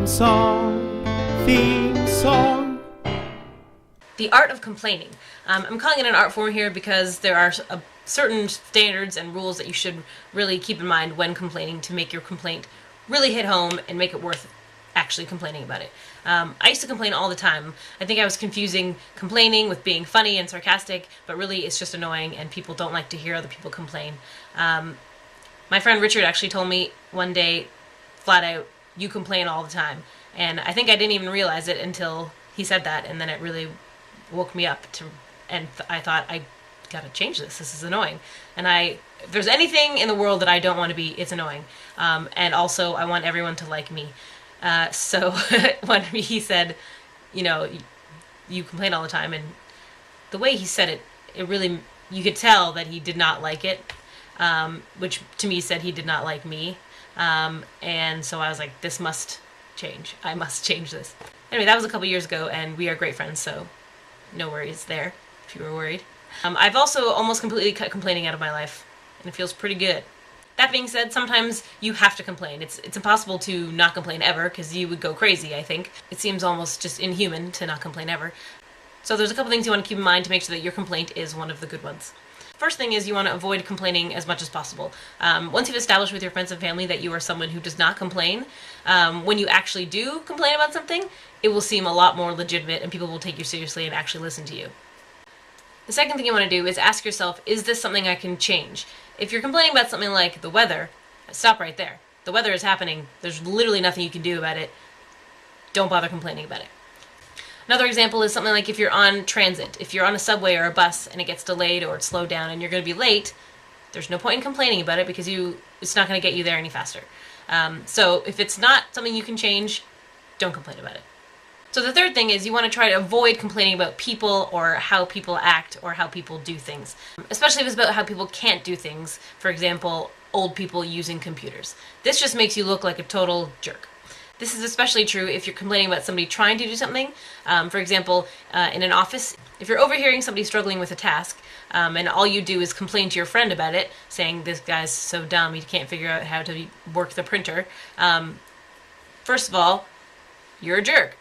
song, theme song. The art of complaining. I'm calling it an art form here because there are certain standards and rules that you should really keep in mind when complaining to make your complaint really hit home and make it worth actually complaining about it. I used to complain all the time. I think I was confusing complaining with being funny and sarcastic, but really it's just annoying and people don't like to hear other people complain. My friend Richard actually told me one day, flat out, you complain all the time. And I think I didn't even realize it until he said that, and then it really woke me up I thought, I gotta change this. This is annoying. And if there's anything in the world that I don't want to be, it's annoying. And also, I want everyone to like me. So when he said, you complain all the time, and the way he said it, it really, you could tell that he did not like it, which to me said he did not like me. And so I was like, this must change. I must change this. Anyway, that was a couple years ago, and we are great friends, so no worries there, if you were worried. I've also almost completely cut complaining out of my life, and it feels pretty good. That being said, sometimes you have to complain. It's impossible to not complain ever, because you would go crazy, I think. It seems almost just inhuman to not complain ever. So there's a couple things you want to keep in mind to make sure that your complaint is one of the good ones. First thing is you want to avoid complaining as much as possible. Once you've established with your friends and family that you are someone who does not complain, when you actually do complain about something, it will seem a lot more legitimate and people will take you seriously and actually listen to you. The second thing you want to do is ask yourself, is this something I can change? If you're complaining about something like the weather, stop right there. The weather is happening. There's literally nothing you can do about it. Don't bother complaining about it. Another example is something like if you're on transit. If you're on a subway or a bus and it gets delayed or it's slowed down and you're going to be late, there's no point in complaining about it because it's not going to get you there any faster. So if it's not something you can change, don't complain about it. So the third thing is you want to try to avoid complaining about people or how people act or how people do things. Especially if it's about how people can't do things. For example, old people using computers. This just makes you look like a total jerk. This is especially true if you're complaining about somebody trying to do something. For example, in an office, if you're overhearing somebody struggling with a task, and all you do is complain to your friend about it, saying, this guy's so dumb, he can't figure out how to work the printer. First of all, you're a jerk.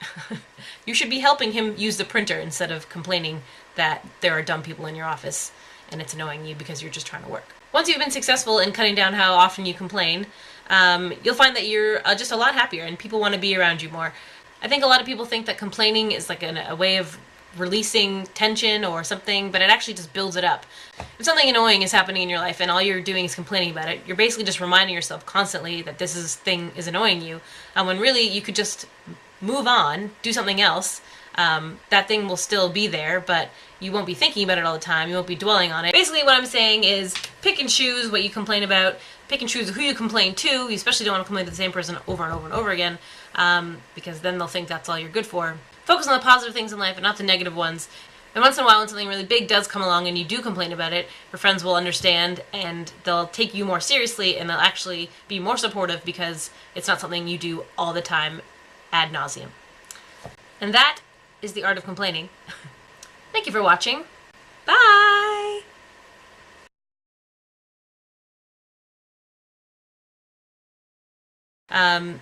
You should be helping him use the printer instead of complaining that there are dumb people in your office and it's annoying you because you're just trying to work. Once you've been successful in cutting down how often you complain, you'll find that you're just a lot happier and people want to be around you more. I think a lot of people think that complaining is like a way of releasing tension or something, but it actually just builds it up. If something annoying is happening in your life and all you're doing is complaining about it, you're basically just reminding yourself constantly that this thing is annoying you, when really you could just move on, do something else. That thing will still be there, but you won't be thinking about it all the time. You won't be dwelling on it. Basically what I'm saying is pick and choose what you complain about, pick and choose who you complain to. You especially don't want to complain to the same person over and over and over again, because then they'll think that's all you're good for. Focus on the positive things in life and not the negative ones. And once in a while when something really big does come along and you do complain about it, your friends will understand and they'll take you more seriously and they'll actually be more supportive because it's not something you do all the time ad nauseum. And that is the art of complaining. Thank you for watching. Bye! um